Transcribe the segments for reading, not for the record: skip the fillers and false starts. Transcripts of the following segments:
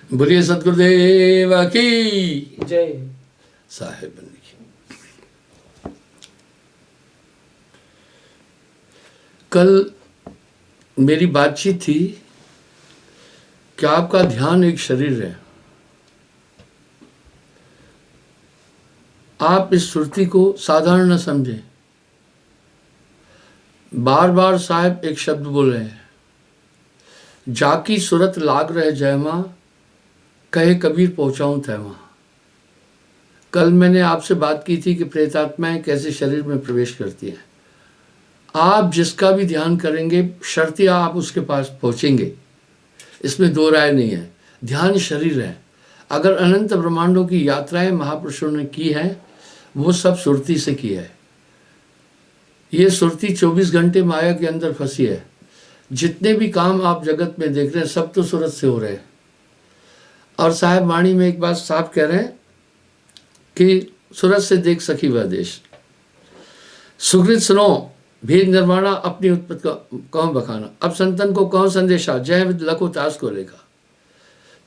बोलिए सतगुरुदेव की जय। साहेब की। कल मेरी बातचीत थी कि आपका ध्यान एक शरीर है। आप इस सुरती को साधारण न समझें। बार बार साहब एक शब्द बोल रहे हैं, जाकी सुरत लाग रहे जय मां, कहे कबीर पहुंचाऊं तय मां। कल मैंने आपसे बात की थी कि प्रेतात्माएं कैसे शरीर में प्रवेश करती हैं। आप जिसका भी ध्यान करेंगे शर्तिया आप उसके पास पहुंचेंगे, इसमें दो राय नहीं है। ध्यान शरीर है। अगर अनंत ब्रह्मांडों की यात्राएं महापुरुषों ने की हैं, वो सब सुरती से की है। ये सुरती 24 घंटे माया के अंदर फंसी है। जितने भी काम आप जगत में देख रहे हैं सब तो सूरत से हो रहे हैं। और साहब वाणी में एक बात साफ कह रहे हैं कि सूरत से देख सखी वह देश। सुकृत सुनो भेद निर्वाणा, अपनी उत्पत्ति कौन बखाना। अब संतन को कौन संदेशा, जय विद लखो तास को लेखा।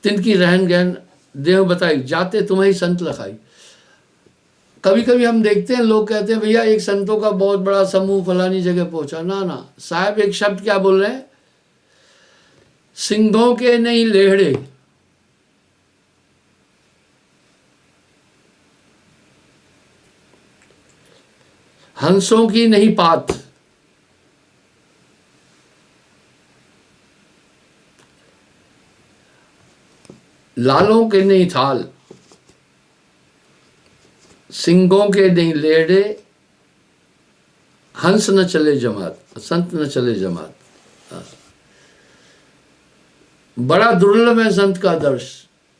तिनकी रहन गहन देव बताई, जाते तुम्हें ही संत लखाई। कभी कभी हम देखते हैं लोग कहते हैं भैया एक संतों का बहुत बड़ा समूह फलानी जगह पहुंचा। ना ना साहब, एक शब्द क्या बोल रहे हैं, सिंहों के नहीं लेहड़े, हंसों की नहीं पात, लालों के नहीं थाल, सिंहों के नहीं लेड़े, हंस न चले जमात, संत न चले जमात। बड़ा दुर्लभ है संत का दर्श।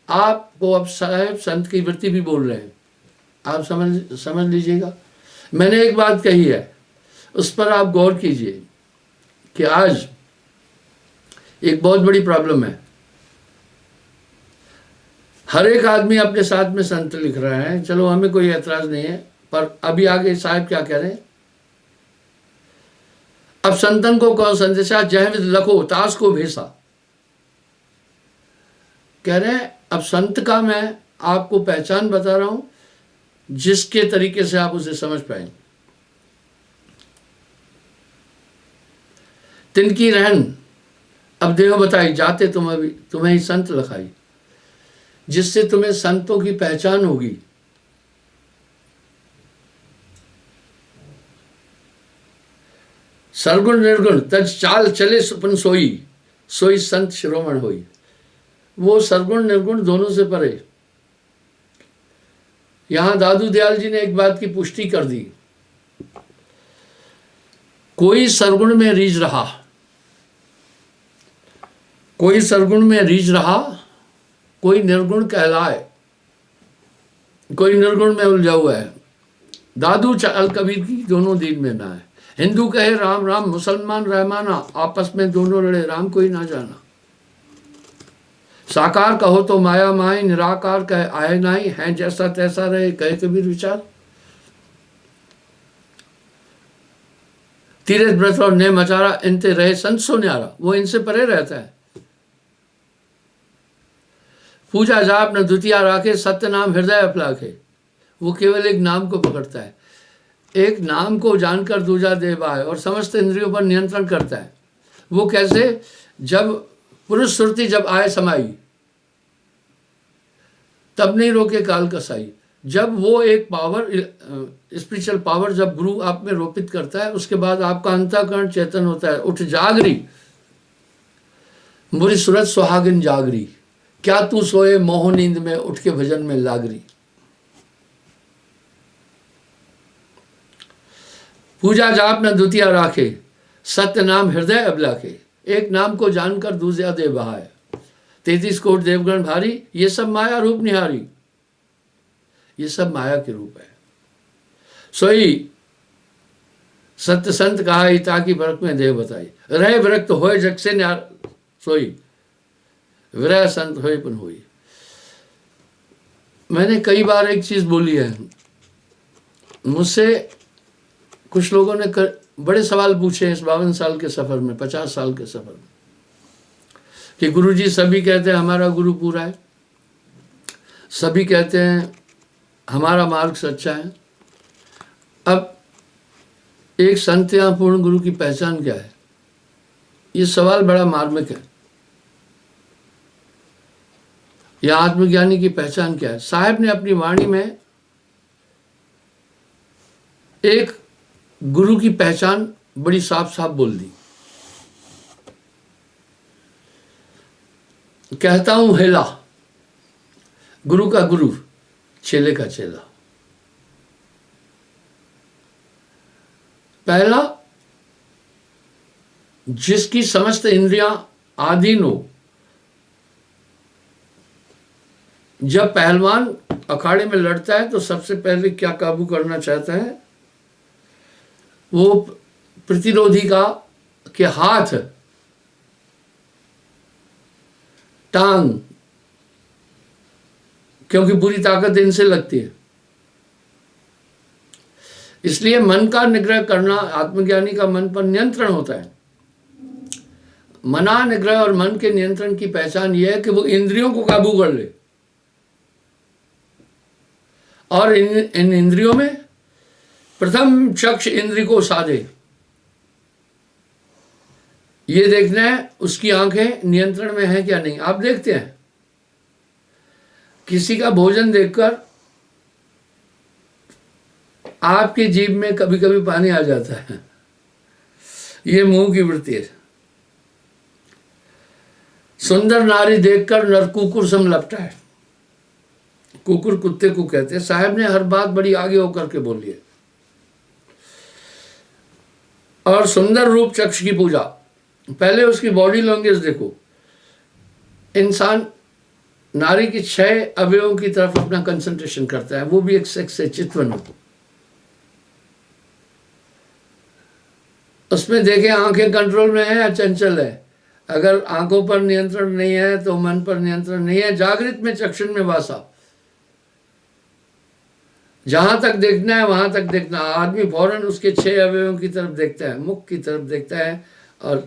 आपको अब साहब संत की वृत्ति भी बोल रहे हैं, आप समझ लीजिएगा। मैंने एक बात कही है, उस पर आप गौर कीजिए कि आज एक बहुत बड़ी प्रॉब्लम है। हर एक आदमी अपने साथ में संत लिख रहा है, चलो हमें कोई ऐतराज नहीं है, पर अभी आगे साहब क्या कह रहे हैं, अब संतन को कौन संदेशा, जय विद लखो तास को भेसा। कह रहे हैं अब संत का मैं आपको पहचान बता रहा हूं, जिसके तरीके से आप उसे समझ पाएंगे। तिनकी रहन अब देव बताई, जाते तुम्हें ही संत लखाई, जिससे तुम्हें संतों की पहचान होगी। सरगुण निर्गुण तज चाल चले सुपन सोई, सोई संत शिरोमण होई। वो सरगुण निर्गुण दोनों से परे। यहां दादू दयाल जी ने एक बात की पुष्टि कर दी, कोई सरगुण में रीझ रहा, कोई सरगुण में रीझ रहा, कोई निर्गुण कहलाए, कोई निर्गुण में उलझा हुआ है। दादू चाल कबीर की दोनों दीन में ना है। हिंदू कहे राम राम, मुसलमान रहमाना, आपस में दोनों लड़े राम कोई ना जाना। साकार कहो तो माया माई, निराकार कहे आए नाई, है जैसा तैसा रहे कहे कबीर विचार। तीरथ व्रत और ने मचारा, इनते रहे संत सो न्यारा। वो इनसे परे रहता है। पूजा जाप न द्वितीय राखे, सत्य नाम हृदय अपलाखे। वो केवल एक नाम को पकड़ता है, एक नाम को जानकर दूजा दे बाय, और समस्त इंद्रियों पर नियंत्रण करता है। वो कैसे, जब पुरुष सुरती जब आए समाई, तब नहीं रोके काल कसाई। जब वो एक पावर, स्पिरिचुअल पावर जब गुरु आप में रोपित करता है, उसके बाद आपका अंतःकरण चेतन होता है। उठ जागरी मुरी सूरत सुहागिन जागरी, क्या तू सोए मोह नींद में, उठ के भजन में लागरी। पूजा जाप न द्वितीय राखे, सत्य नाम हृदय अबलाखे। एक नाम को जानकर दूसरा दे बहाए, 33 कोट देवगण भारी, ये सब माया रूप निहारी। ये सब माया के रूप है। सोई सत्य संत कहा, ताकि भरत में देव बताई। रहे विरक्त होए जग से न्यार, सोई विरह संत होए पुन हुई। मैंने कई बार एक चीज बोली है, मुझसे कुछ लोगों ने बड़े सवाल पूछे इस 52 साल के सफर में, 50 साल के सफर में, कि गुरुजी सभी कहते हैं हमारा गुरु पूरा है, सभी कहते हैं हमारा मार्ग सच्चा है। अब एक संत या पूर्ण गुरु की पहचान क्या है? ये सवाल बड़ा मार्मिक है। या आत्मज्ञानी की पहचान क्या है? साहब ने अपनी वाणी में एक गुरु की पहचान बड़ी साफ साफ बोल दी। कहता हूं हेला, गुरु का गुरु, चेले का चेला। पहला, जिसकी समस्त इंद्रियां आधीन हो। जब पहलवान अखाड़े में लड़ता है तो सबसे पहले क्या काबू करना चाहता है? वो प्रतिरोधी का के हाथ, टांग, क्योंकि पूरी ताकत इनसे लगती है। इसलिए मन का निग्रह करना, आत्मज्ञानी का मन पर नियंत्रण होता है। मना निग्रह और मन के नियंत्रण की पहचान यह है कि वो इंद्रियों को काबू कर ले और इन इंद्रियों में प्रथम चक्षु इंद्री को साधे। ये देखना है उसकी आंखें नियंत्रण में है क्या नहीं। आप देखते हैं किसी का भोजन देखकर आपकी जीभ में कभी कभी पानी आ जाता है, ये मुंह की वृत्ति है। सुंदर नारी देखकर नर कुकुर सम लपटा है। कुकुर कुत्ते को कहते हैं। साहब ने हर बात बड़ी आगे होकर के बोली है। और सुंदर रूप चक्षु की पूजा, पहले उसकी बॉडी लैंग्वेज देखो। इंसान नारी की 6 अवयवों की तरफ अपना कंसंट्रेशन करता है, वो भी एक सेक्स से चितवन हो। उसमें देखें आंखें कंट्रोल में है या चंचल है। अगर आंखों पर नियंत्रण नहीं है तो मन पर नियंत्रण नहीं है। जागृत में चक्षुण में वासा, जहां तक देखना है वहां तक देखना। आदमी फौरन उसके 6 अवयवों की तरफ देखता है, मुख की तरफ देखता है और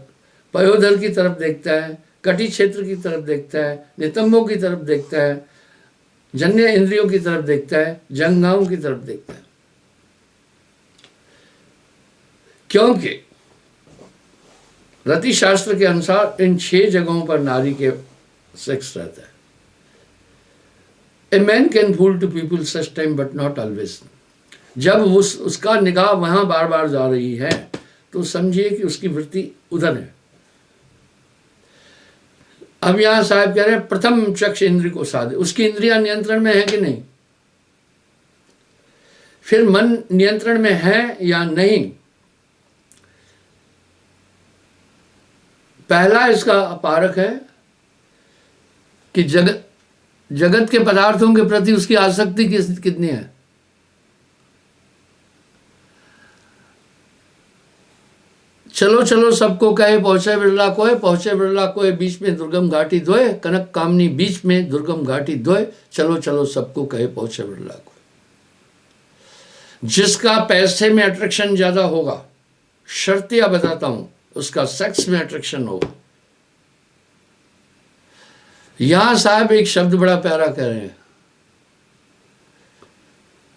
पयोधर की तरफ देखता है, कटी क्षेत्र की तरफ देखता है, नितंबों की तरफ देखता है, जन्य इंद्रियों की तरफ देखता है, जंघाओं की तरफ देखता है। क्योंकि रति शास्त्र के अनुसार इन 6 जगहों पर नारी के सेक्स रहता है। A man can fool to people such time but not always. जब उसका निगाह वहां बार बार जा रही है तो समझिए कि उसकी वृत्ति उधर है। अब यहां साहब कह रहे हैं प्रथम चक्षु इंद्री को साधे। उसकी इंद्रियां नियंत्रण में है कि नहीं, फिर मन नियंत्रण में है या नहीं। पहला इसका पारक है कि जगत के पदार्थों के प्रति उसकी आसक्ति कितनी है। चलो चलो सबको कहे पहुंचे बिरला कोय, पहुंचे बिरला कोय बीच में दुर्गम घाटी धोए, कनक कामनी बीच में दुर्गम घाटी धोए, चलो चलो सबको कहे पहुंचे बिरला कोय। जिसका पैसे में अट्रैक्शन ज्यादा होगा, शर्तियां बताता हूं, उसका सेक्स में अट्रैक्शन होगा। यहां साहब एक शब्द बड़ा प्यारा कह रहे हैं,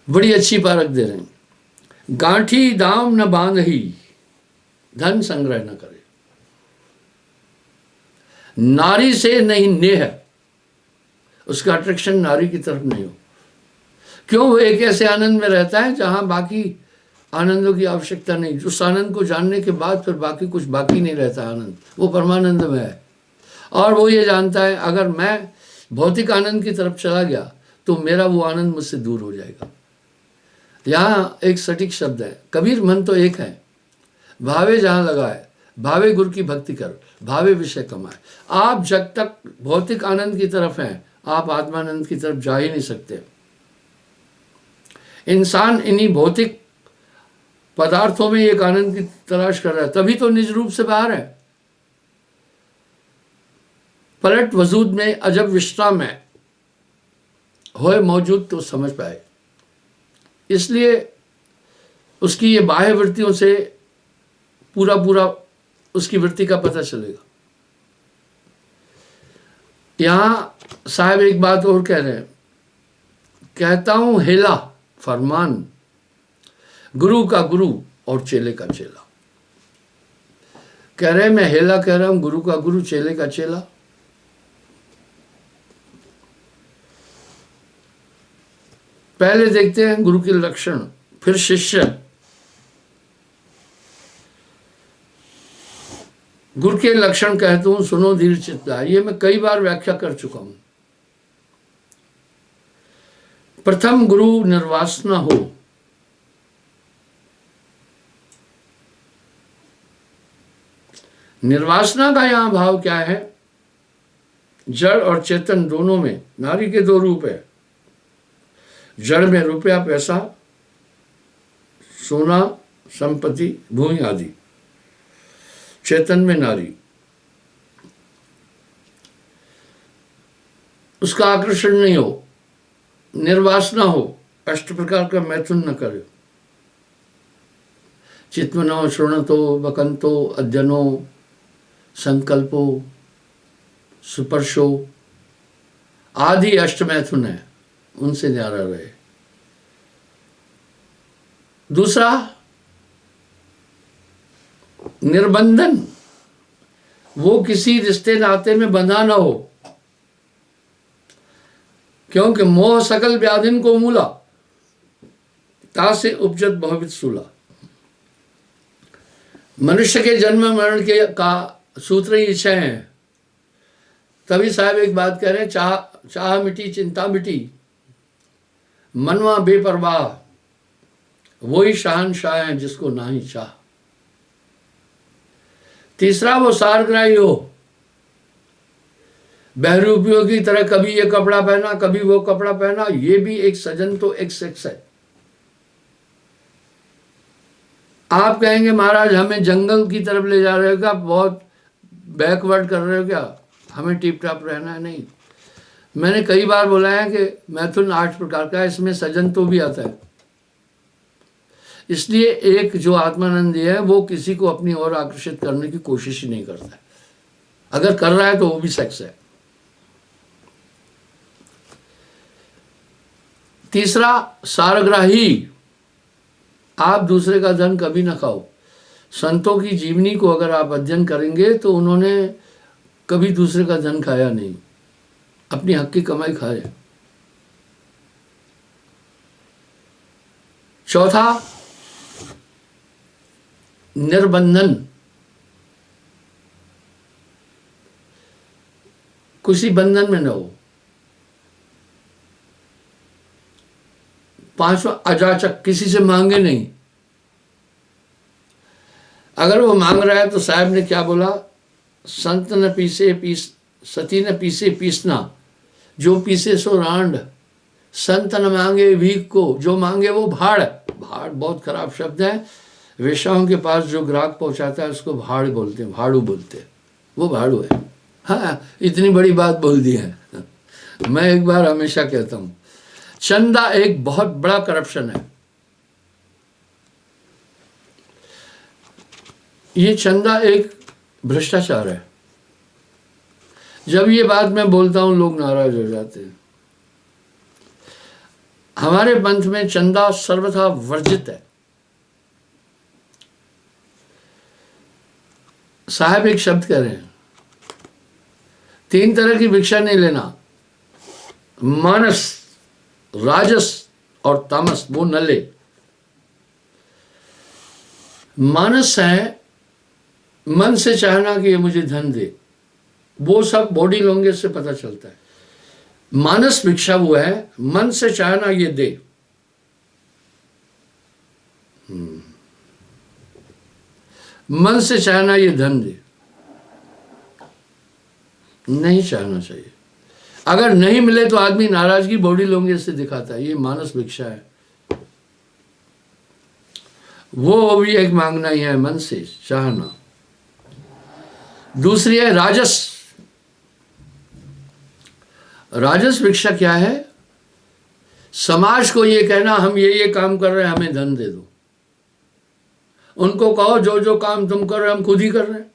बड़ी अच्छी पारक दे रहे हैं। गांठी दाम न बांधही, धन संग्रह न करे। नारी से नहीं नेह, उसका अट्रैक्शन नारी की तरफ नहीं हो। क्यों? वो एक ऐसे आनंद में रहता है जहां बाकी आनंदों की आवश्यकता नहीं। उस आनंद को जानने के बाद फिर बाकी कुछ बाकी नहीं रहता। आनंद वो परमानंद में है। और वो ये जानता है अगर मैं भौतिक आनंद की तरफ चला गया तो मेरा वो आनंद मुझसे दूर हो जाएगा। यहाँ एक सटीक शब्द है, कबीर मन तो एक है, भावे जहां लगाए, भावे गुरु की भक्ति कर, भावे विषय कमाए। आप जब तक भौतिक आनंद की तरफ हैं, आप आत्मानंद की तरफ जा ही नहीं सकते। इंसान इन्हीं भौतिक पदार्थों में एक आनंद की तलाश कर रहा है, तभी तो निज रूप से बाहर है। पलट वजूद में अजब विश्राम है, होए मौजूद तो समझ पाए। इसलिए उसकी ये बाह्य वृत्तियों से पूरा पूरा उसकी वृत्ति का पता चलेगा। यहां साहब एक बात और कह रहे हैं, कहता हूं हेला फरमान, गुरु का गुरु और चेले का चेला। कह रहे मैं हेला कह रहा हूं, गुरु का गुरु चेले का चेला। पहले देखते हैं गुरु के लक्षण, फिर शिष्य। गुरु के लक्षण कहता हूं सुनो धीर चित्ता, ये मैं कई बार व्याख्या कर चुका हूं। प्रथम गुरु निर्वासना हो, निर्वासना का यहां भाव क्या है? जड़ और चेतन दोनों में नारी के दो रूप है। जड़ में रुपया पैसा, सोना, संपत्ति, भूमि आदि। चेतन में नारी, उसका आकर्षण नहीं हो, निर्वासना हो, अष्ट प्रकार का मैथुन न करे। चित्मनो श्रृणतो बकंतो अध्ययनो संकल्पो सुपर्शो आदि अष्ट मैथुन है, उनसे न्यारा रहे। दूसरा निर्बंधन, वो किसी रिश्ते नाते में बंधा ना हो, क्योंकि मोह सकल व्याधिन को मूला, तासे उपजत बहुविध सूला। मनुष्य के जन्म मरण के का सूत्र ही इच्छा है। तभी साहब एक बात कह रहे हैं, चाह मिटी चिंता मिटी, मनवा बेपरवाह, वही शहंशाह है जिसको ना ही चाह। तीसरा वो सारग्राही हो, बहरूपियों की तरह कभी ये कपड़ा पहना कभी वो कपड़ा पहना, ये भी एक सजन तो एक सेक्स है। आप कहेंगे महाराज हमें जंगल की तरफ ले जा रहे हो क्या, बहुत बैकवर्ड कर रहे हो क्या, हमें टिप टॉप रहना है? नहीं, मैंने कई बार बोला है कि मैथुन 8 प्रकार का है, इसमें सजन तो भी आता है। इसलिए एक जो आत्मानंदी है वो किसी को अपनी ओर आकर्षित करने की कोशिश ही नहीं करता है। अगर कर रहा है तो वो भी सेक्स है। तीसरा सारग्राही, आप दूसरे का धन कभी ना खाओ। संतों की जीवनी को अगर आप अध्ययन करेंगे तो उन्होंने कभी दूसरे का धन खाया नहीं, अपनी हक की कमाई खाए। चौथा निर्बंधन, किसी बंधन में न हो। पांचवा अजाचक, किसी से मांगे नहीं। अगर वो मांग रहा है तो साहब ने क्या बोला, संत न पीसे पीस, सती न पीसे पीसना, जो पीसे सो रांड, संत न मांगे भीख को, जो मांगे वो भाड़। भाड़ बहुत खराब शब्द है। वेश्याओं के पास जो ग्राहक पहुंचाता है उसको भाड़ बोलते हैं, भाड़ू बोलते हैं, वो भाड़ू है। हाँ, इतनी बड़ी बात बोल दी है। मैं एक बार हमेशा कहता हूं, चंदा एक बहुत बड़ा करप्शन है। ये चंदा एक भ्रष्टाचार है। जब ये बात मैं बोलता हूं लोग नाराज हो जाते हैं। हमारे पंथ में चंदा सर्वथा वर्जित है। साहब एक शब्द कह रहे हैं, 3 तरह की भिक्षा नहीं लेना, मानस, राजस और तामस, वो न ले। मानस है मन से चाहना कि ये मुझे धन दे, वो सब बॉडी लैंग्वेज से पता चलता है। मानस भिक्षा वो है मन से चाहना ये दे। मन से चाहना ये धन दे, नहीं चाहना चाहिए। अगर नहीं मिले तो आदमी नाराजगी बॉडी लैंग्वेज से दिखाता है, ये मानस भिक्षा है। वो भी एक मांगना ही है, मन से चाहना। दूसरी है राजस। राजस भिक्षा क्या है? समाज को ये कहना हम ये काम कर रहे हैं, हमें धन दे दो। उनको कहो जो जो काम तुम कर रहे हो हम खुद ही कर रहे हैं।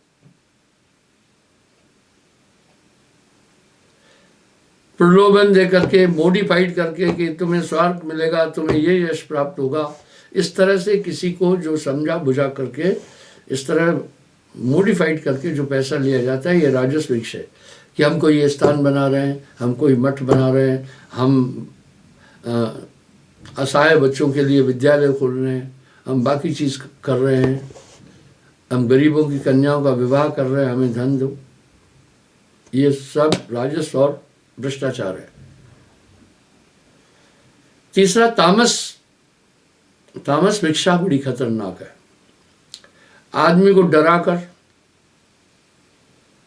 प्रलोभन दे करके, मॉडिफाइड करके कि तुम्हें स्वर्ग मिलेगा, तुम्हें ये यश प्राप्त होगा, इस तरह से किसी को जो समझा बुझा करके इस तरह मॉडिफाइड करके जो पैसा लिया जाता है, ये राजस्व वृक्ष है। कि हम कोई ये स्थान बना रहे हैं, हम कोई मठ बना रहे हैं, हम असहाय बच्चों के लिए विद्यालय खोल रहे हैं, हम बाकी चीज़ कर रहे हैं, हम गरीबों की कन्याओं का विवाह कर रहे हैं, हमें धन दो, ये सब राजस्व और भ्रष्टाचार है। तीसरा, तामस भिक्षा बड़ी खतरनाक है। आदमी को डरा कर,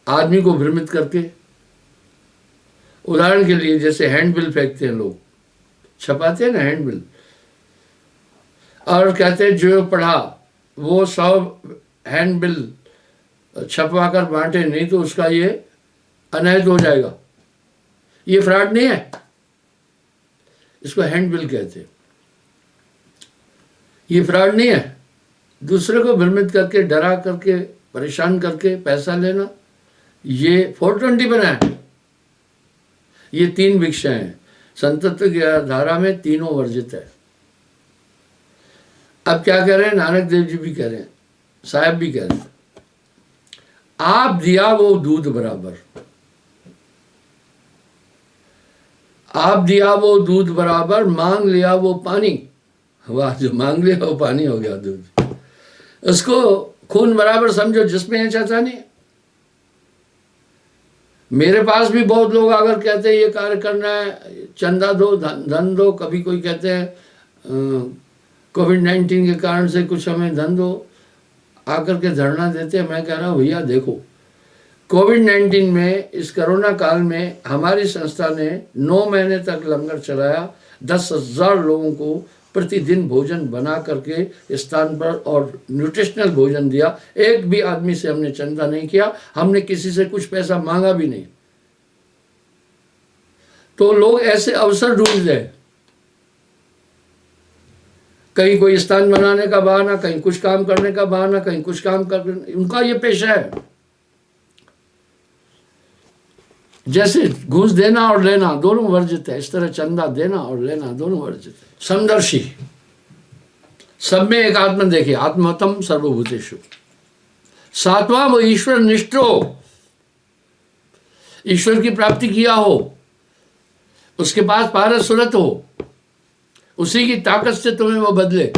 आदमी को भ्रमित करके, उदाहरण के लिए जैसे हैंडबिल फेंकते हैं लोग, छपाते हैं ना हैंडबिल, और कहते हैं जो पढ़ा वो 100 हैंडबिल छपवा कर बांटे, नहीं तो उसका ये अनैध हो जाएगा। ये फ्रॉड नहीं है, इसको हैंडबिल कहते हैं। ये फ्रॉड नहीं है, दूसरे को भ्रमित करके, डरा करके, परेशान करके पैसा लेना, ये 420 बना है। ये 3 भिक्षाएं हैं, संतत्व की धारा में तीनों वर्जित है। अब क्या कह रहे हैं, नानक देव जी भी कह रहे हैं, साहब भी कह रहे हैं, आप दिया वो दूध बराबर, आप दिया वो दूध बराबर, मांग लिया वो पानी। वाह, जो मांग लिया वो पानी हो गया दूध। उसको खून बराबर समझो, जिसमें है चाचा नहीं। मेरे पास भी बहुत लोग आकर कहते हैं ये कार्य करना है, चंदा दो, धन दो। कभी कोई कहते हैं कोविड-19 के कारण से कुछ हमें धन दो, आकर के धरना देते हैं। मैं कह रहा हूँ भैया देखो, कोविड-19 में, इस कोरोना काल में हमारी संस्था ने 9 महीने तक लंगर चलाया, 10,000 लोगों को प्रतिदिन भोजन बना करके स्थान पर और न्यूट्रिशनल भोजन दिया। एक भी आदमी से हमने चंदा नहीं किया, हमने किसी से कुछ पैसा मांगा भी नहीं। तो लोग ऐसे अवसर ढूंढते हैं, कहीं कोई स्थान बनाने का बहाना, कहीं कुछ काम करने का बहाना, कहीं कुछ काम करने, उनका ये पेशा है। जैसे घूस देना और लेना दोनों वर्जित है, इस तरह चंदा देना और लेना दोनों वर्जित है। समदर्शी, सब में एक आत्मा देखिए, आत्मतम सर्वभूतेषु। 7वां, वो ईश्वर निष्ठ हो, ईश्वर की प्राप्ति किया हो, उसके पास पारस सुरत हो, उसी की ताकत से तुम्हें वो बदले।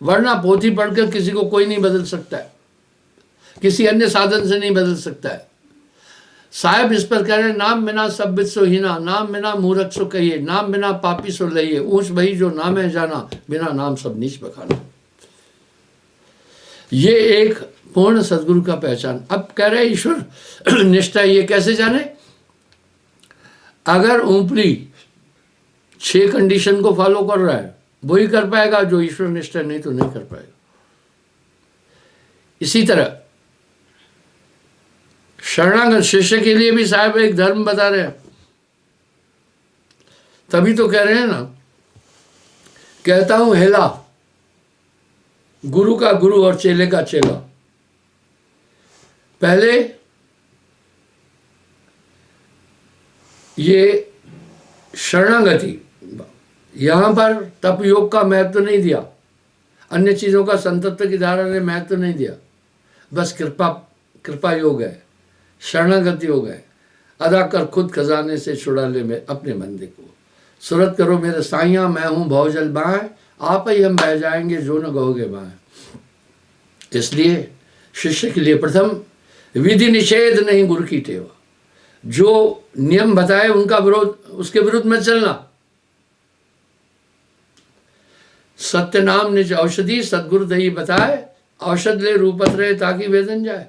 वरना पोथी पढ़कर किसी को कोई नहीं बदल सकता है, किसी अन्य साधन से नहीं बदल सकता है। साहब इस पर कह रहे हैं, नाम बिना सब बिद सो हीना, नाम बिना मूर्ख सो कहिए, नाम बिना पापी सो लइए, ऊंच भई जो नाम है जाना, बिना नाम सब नीच बखाना। ये एक पूर्ण सदगुरु का पहचान। अब कह रहे ईश्वर निष्ठा, ये कैसे जाने? अगर ऊपरी 6 कंडीशन को फॉलो कर रहा है वही कर पाएगा जो ईश्वर निष्ठा, नहीं तो नहीं कर पाएगा। इसी तरह शरणागत शिष्य के लिए भी साहब एक धर्म बता रहे हैं। तभी तो कह रहे हैं ना, कहता हूं हेला, गुरु का गुरु और चेले का चेला। पहले ये शरणागति, यहां पर तप योग का महत्व नहीं दिया, अन्य चीजों का संतत्व की धारा ने महत्व नहीं दिया, बस कृपा योग है, शरणागति हो गए। अदा कर खुद खजाने से छुड़ा ले में अपने बंदे को, सुरत करो मेरे साइया, मैं हूं भवजल बाएं, आप ही हम बह जाएंगे जो न कहोगे बाएं। इसलिए शिष्य के लिए प्रथम विधि निषेध नहीं गुरु की टेवा, जो नियम बताए उनका विरोध, उसके विरुद्ध में चलना। सत्य नाम निज औषधि, सदगुरु दही बताए, औषध ले रूपत रहे ताकि वेदन जाए।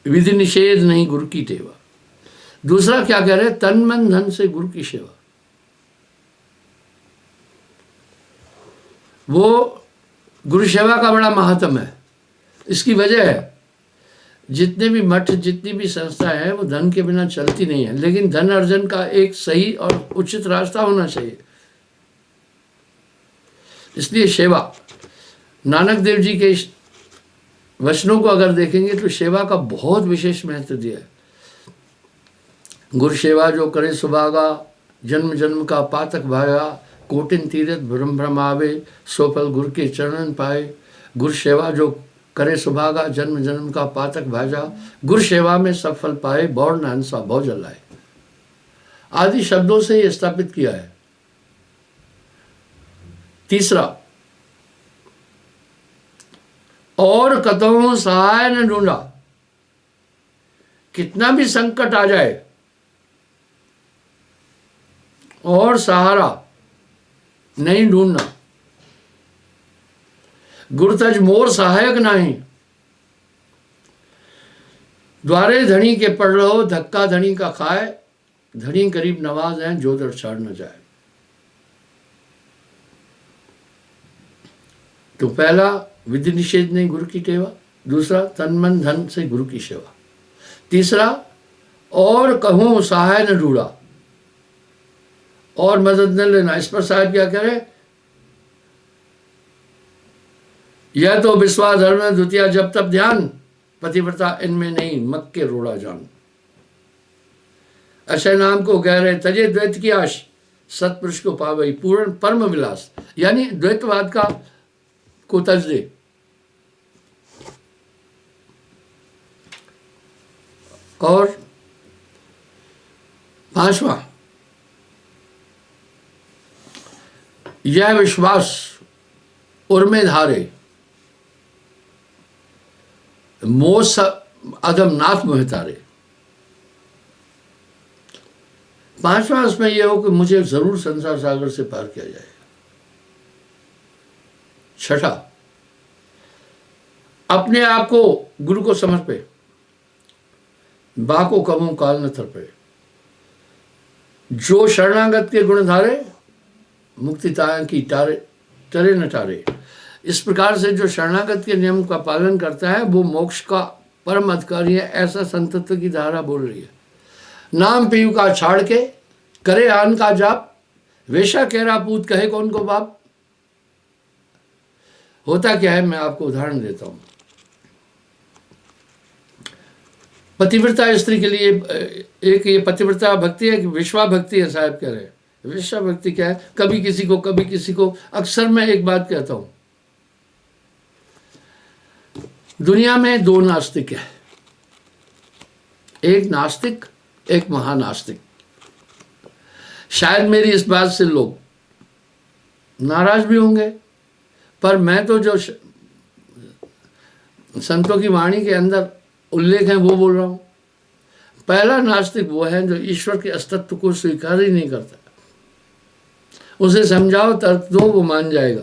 विधि निषेध नहीं गुरु की टेवा। दूसरा क्या कह रहे, तन मन धन से गुरु की सेवा। वो गुरु सेवा का बड़ा महत्व है। इसकी वजह है, जितने भी मठ, जितनी भी संस्था है, वो धन के बिना चलती नहीं है, लेकिन धन अर्जन का एक सही और उचित रास्ता होना चाहिए। इसलिए सेवा, नानक देव जी के वचनों को अगर देखेंगे तो सेवा का बहुत विशेष महत्व दिया है। गुरु सेवा जो करे सुभागा, जन्म जन्म का पातक भागा, कोटिन तीरथ भ्रम भ्रम आवे, सो फल गुरु के चरणन पाए। गुरु सेवा जो करे सुभागा, जन्म जन्म का पातक भाजा, गुरु सेवा में सब फल पाए, बौर नानसा भव जलाए। आदि शब्दों से ये स्थापित किया है। तीसरा, और कतहु सहाय न ढूंढा। कितना भी संकट आ जाए और सहारा नहीं ढूंढना। गुरतज मोर सहायक नहीं, द्वारे धनी के पड़ रहो, धक्का धनी का खाए, धनी करीब नवाज है, जो दर छाड़ न जाए। तो पहला, विधि निषेध नहीं गुरु की टेवा। दूसरा, तन मन धन से गुरु की सेवा। तीसरा, और कहूं सहाय न ढूंढा, और मदद न लेना। इस पर साहब क्या करे, यह तो विश्वास धर्म में द्वितीय जब तब ध्यान, पतिव्रता इनमें नहीं मक्के रोड़ा जान। अक्षय नाम को कह रहे तजे द्वैत की आश, सतपुरुष को पावई पूर्ण परम विलास। यानी द्वैतवाद का को तज दे। और पांचवा, यह विश्वास उर्मे धारे, मोह अदम नाथ मोह तारे। पांचवा इसमें यह हो कि मुझे जरूर संसार सागर से पार किया जाए। छठा, अपने आप को गुरु को समर्पे, बा को कमों काल न थरपे। जो शरणागत के गुण धारे, मुक्ति ताया की टारे टरे न टारे। इस प्रकार से जो शरणागत के नियम का पालन करता है वो मोक्ष का परम अधिकारी है, ऐसा संतत्व की धारा बोल रही है। नाम पीयू का छाड़ के करे आन का जाप, वेशा कहरा पूत कहे कौन को बाप। होता क्या है, मैं आपको उदाहरण देता हूं। पतिव्रता स्त्री के लिए एक ये पतिव्रता भक्ति है कि विश्वा भक्ति है। साहब कह रहे हैं विश्वा भक्ति क्या है, कभी किसी को कभी किसी को। अक्सर मैं एक बात कहता हूं, दुनिया में दो नास्तिक है, एक नास्तिक एक महानास्तिक। शायद मेरी इस बात से लोग नाराज भी होंगे, पर मैं तो जो संतों की वाणी के अंदर उल्लेख है वो बोल रहा हूं। पहला नास्तिक वो है जो ईश्वर के अस्तित्व को स्वीकार ही नहीं करता। उसे समझाओ, तर्क दो, वो मान जाएगा।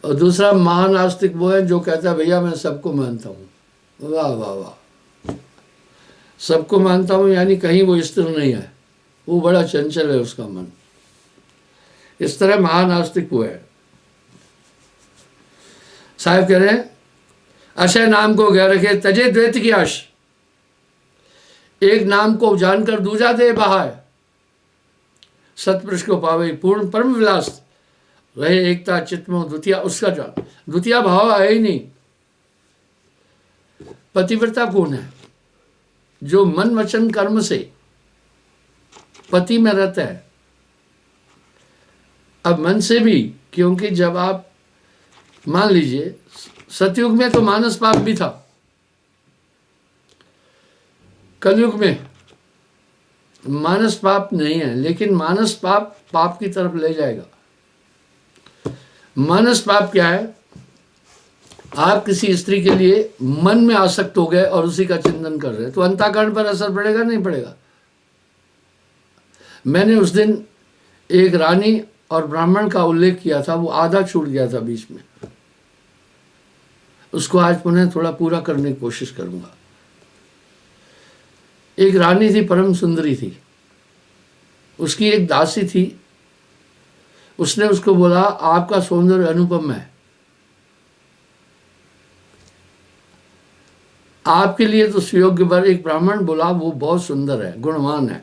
और दूसरा महानास्तिक वो है जो कहता है भैया मैं सबको मानता हूं। वाह वाह वाह, सबको मानता हूं यानी कहीं वो स्थिर नहीं है, वो बड़ा चंचल है उसका मन। इस तरह महानास्तिक वो है। साहब कह रहे हैं अक्षय नाम को गह रखे तजे द्वैत की आश, एक नाम को जानकर दूजा दे बहाय। सतपुरुष को पावे पूर्ण परम विलास, रहे एकता चित्तमो द्वितीय उसका जान। द्वितीय भाव है ही नहीं। पतिव्रता कौन है? जो मन वचन कर्म से पति में रहता है। अब मन से भी, क्योंकि जब आप मान लीजिए सतयुग में तो मानस पाप भी था, कलयुग में मानस पाप नहीं है, लेकिन मानस पाप पाप की तरफ ले जाएगा। मानस पाप क्या है? आप किसी स्त्री के लिए मन में आसक्त हो गए और उसी का चिंतन कर रहे हैं, तो अंतःकरण पर असर पड़ेगा नहीं पड़ेगा? मैंने उस दिन एक रानी और ब्राह्मण का उल्लेख किया था, वो आधा छूट गया था बीच में। उसको आज पुनः थोड़ा पूरा करने की कोशिश करूंगा। एक रानी थी, परम सुंदरी थी, उसकी एक दासी थी। उसने उसको बोला आपका सौंदर्य अनुपम है, आपके लिए तो सुयोग्य वर। एक ब्राह्मण बोला वो बहुत सुंदर है, गुणवान है।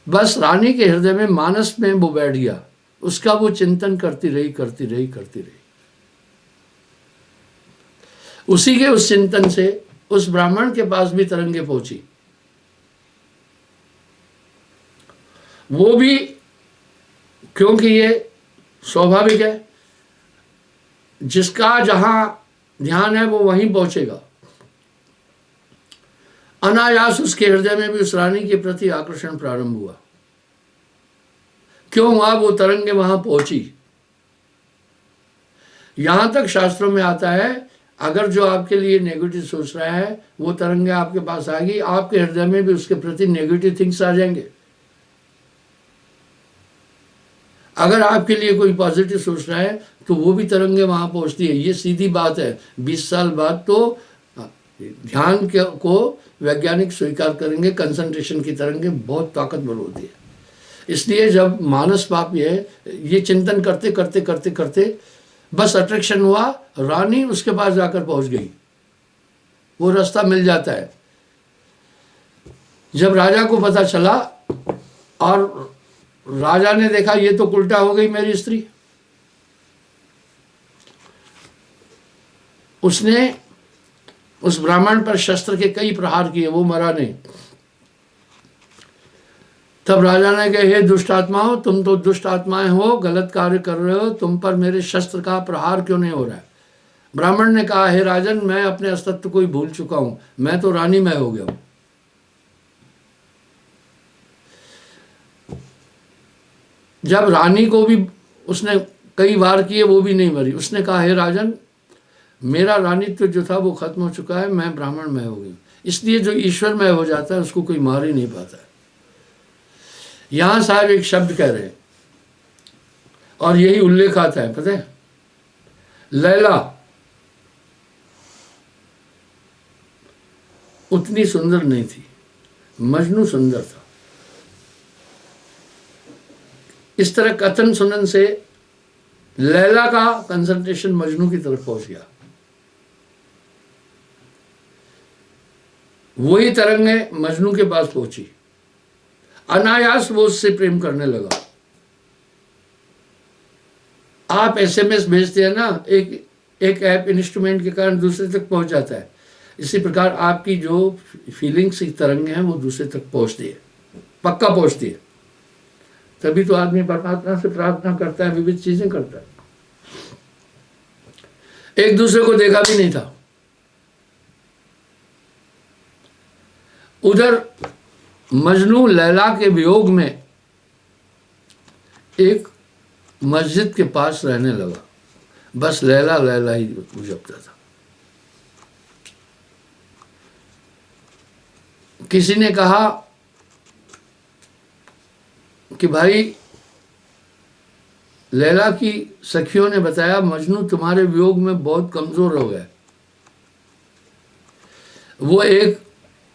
बस रानी के हृदय में मानस में वो बैठ गया, उसका वो चिंतन करती रही। उसी के उस चिंतन से उस ब्राह्मण के पास भी तरंगे पहुंची। वो भी, क्योंकि ये स्वाभाविक है, जिसका जहां ध्यान है वो वहीं पहुंचेगा। अनायास उसके हृदय में भी उस रानी के प्रति आकर्षण प्रारंभ हुआ। क्यों हुआ? वो तरंगे वहां पहुंची। यहां तक शास्त्रों में आता है, अगर जो आपके लिए नेगेटिव सोच रहा है वो तरंगे आपके पास आएगी, आपके हृदय में भी उसके प्रति नेगेटिव थिंग्स आ जाएंगे। अगर आपके लिए कोई पॉजिटिव सोच रहा है तो वो भी तरंगे वहां पहुंचती है। ये सीधी बात है। 20 साल बाद तो ध्यान को वैज्ञानिक स्वीकार करेंगे, कंसंट्रेशन की तरंगे बहुत ताकतवर होती है। इसलिए जब मानस पाप ये चिंतन करते करते करते करते बस अट्रैक्शन हुआ, रानी उसके पास जाकर पहुंच गई, वो रास्ता मिल जाता है। जब राजा को पता चला और राजा ने देखा ये तो उल्टा हो गई मेरी स्त्री, उसने उस ब्राह्मण पर शस्त्र के कई प्रहार किए, वो मरा नहीं। तब राजा ने कहा, हे दुष्ट आत्माओं, तुम तो दुष्ट आत्माएं हो, गलत कार्य कर रहे हो, तुम पर मेरे शस्त्र का प्रहार क्यों नहीं हो रहा है? ब्राह्मण ने कहा, हे राजन, मैं अपने अस्तित्व को ही भूल चुका हूं, मैं तो रानीमय हो गया हूं। जब रानी को भी उसने कई वार किए, वो भी नहीं मरी। उसने कहा, हे राजन, मेरा रानीत्व जो था वो खत्म हो चुका है, मैं ब्राह्मणमय हो गई। इसलिए जो ईश्वरमय हो जाता है उसको कोई मार ही नहीं पाता है। यहां साहब एक शब्द कह रहे हैं और यही उल्लेख आता है, पता है? लैला उतनी सुंदर नहीं थी, मजनू सुंदर था। इस तरह कथन सुनन से लैला का कंसंट्रेशन मजनू की तरफ पहुंच गया। वही तरंगे मजनू के पास पहुंची, अनायास वो उससे प्रेम करने लगा। आप एसएमएस भेजते हैं ना, एक ऐप इंस्ट्रूमेंट के कारण दूसरे तक पहुंच जाता है। इसी प्रकार आपकी जो फीलिंग्स की तरंगे हैं वो दूसरे तक पहुंचती है, पक्का पहुंचती है। तभी तो आदमी परमात्मा से प्रार्थना करता है, विविध चीजें करता है। एक दूसरे को देखा भी नहीं था। उधर मजनू लैला के वियोग में एक मस्जिद के पास रहने लगा। बस लैला लैला ही जपता था। किसी ने कहा कि भाई, लैला की सखियों ने बताया मजनू तुम्हारे वियोग में बहुत कमजोर हो गया। वो एक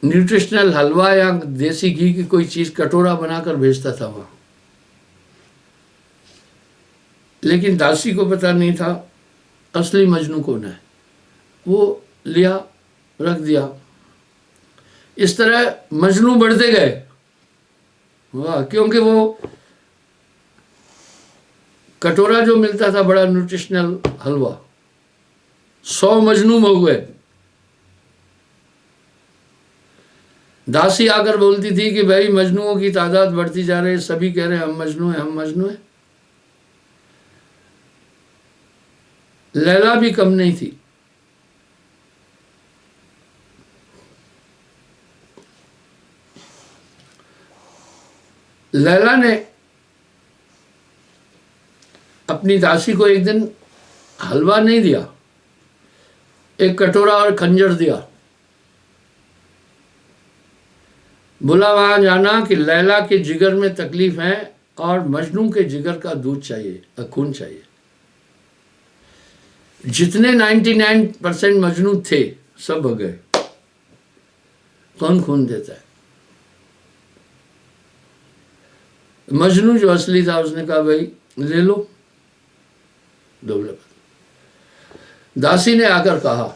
न्यूट्रिशनल हलवा या देसी घी की कोई चीज कटोरा बनाकर भेजता था वहां, लेकिन दासी को पता नहीं था असली मजनू कौन है। वो लिया, रख दिया। इस तरह मजनू बढ़ते गए। वाह, क्योंकि वो कटोरा जो मिलता था बड़ा न्यूट्रिशनल हलवा, 100 मजनू हो गए। दासी आकर बोलती थी कि भाई मजनुओं की तादाद बढ़ती जा रही है, सभी कह रहे हैं हम मजनू हैं, हम मजनू हैं। लैला भी कम नहीं थी। लैला ने अपनी दासी को एक दिन हलवा नहीं दिया, एक कटोरा और खंजर दिया। बोला वहां जाना कि लैला के जिगर में तकलीफ है और मजनू के जिगर का दूध चाहिए, खून चाहिए। जितने 99% मजनू थे सब हो गए। कौन खून देता है? मजनू जो असली था उसने कहा भाई ले लो, दौलत। दासी ने आकर कहा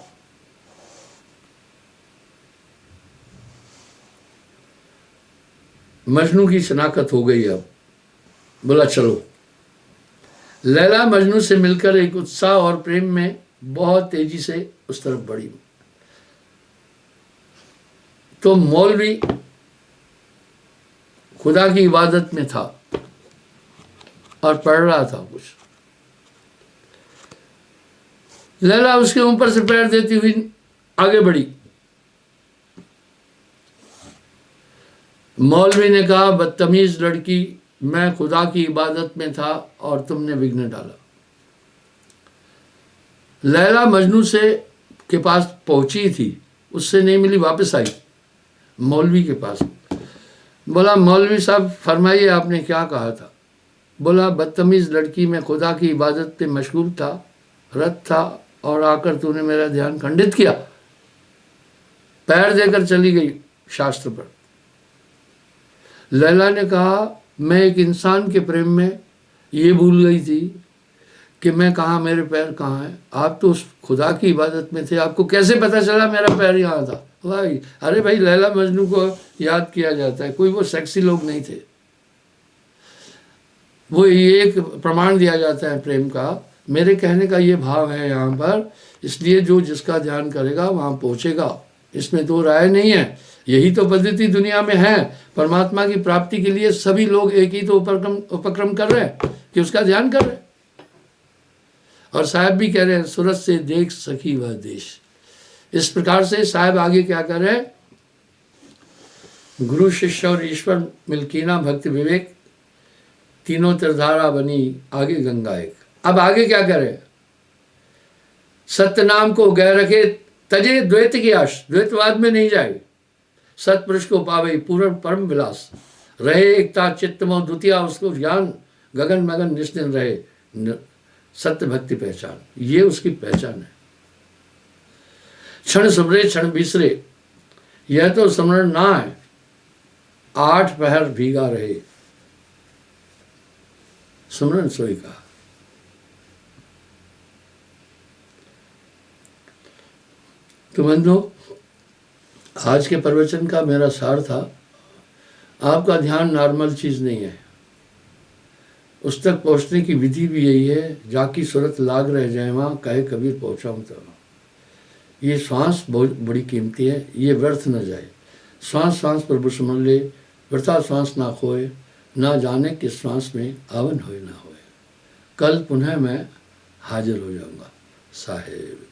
मजनू की शनाख्त हो गई। अब बोला चलो। लैला मजनू से मिलकर एक उत्साह और प्रेम में बहुत तेजी से उस तरफ बढ़ी। तो मौलवी खुदा की इबादत में था और पढ़ रहा था कुछ। लैला उसके ऊपर से पैर देती हुई आगे बढ़ी। मौलवी ने कहा, बदतमीज लड़की, मैं खुदा की इबादत में था और तुमने विघ्न डाला। लैला मजनू से के पास पहुंची थी, उससे नहीं मिली, वापस आई मौलवी के पास। बोला, मौलवी साहब फरमाइए आपने क्या कहा था? बोला, बदतमीज लड़की, मैं खुदा की इबादत पे मशगूल था, रत था, और आकर तूने मेरा ध्यान खंडित किया। पैर देकर चली गई शास्त्र पर। लैला ने कहा, मैं एक इंसान के प्रेम में ये भूल गई थी कि मैं कहाँ, मेरे पैर कहाँ हैं। आप तो उस खुदा की इबादत में थे, आपको कैसे पता चला मेरा पैर यहाँ था? भाई, अरे भाई, लैला मजनू को याद किया जाता है, कोई वो सेक्सी लोग नहीं थे। वो ये एक प्रमाण दिया जाता है प्रेम का। मेरे कहने का ये भाव है यहाँ पर, इसलिए जो जिसका ध्यान करेगा वहाँ पहुँचेगा, इसमें तो राय नहीं है। यही तो पद्धति दुनिया में है। परमात्मा की प्राप्ति के लिए सभी लोग एक ही तो उपक्रम कर रहे हैं कि उसका ध्यान कर रहे हैं। और साहब भी कह रहे हैं, सूरत से देख सखी वह देश। इस प्रकार से साहब आगे क्या कर रहे हैं? गुरु, शिष्य और ईश्वर मिलकीना भक्ति विवेक तीनों त्रिधारा बनी, आगे गंगा एक। अब आगे क्या करे? सत्य नाम को गह रखे, तजे द्वैत की आश, द्वैतवाद में नहीं जाए। सत्पुरुष को पावे पूर्ण परम विलास, रहे एकता चित्तमो द्वितीय, उसको ज्ञान गगन मगन निश्चिन रहे। सत्य भक्ति पहचान, ये उसकी पहचान है। क्षण सुमरे क्षण बिसरे, यह तो स्मरण ना है। 8 पहर भीगा रहे, सुमरन सोई का। तो बंधु, आज के प्रवचन का मेरा सार था, आपका ध्यान नॉर्मल चीज नहीं है, उस तक पहुंचने की विधि भी यही है। जाकी सूरत लाग रह जाए वहाँ, कहे कबीर पहुँचाऊँ तो। ये श्वास बहुत बड़ी कीमती है, ये व्यर्थ न जाए। श्वास श्वास प्रभु सुमन ले, वृथा श्वास ना खोए, ना जाने किस श्वास में आवन होए ना होए। कल पुनः मैं हाजिर हो जाऊंगा साहेब।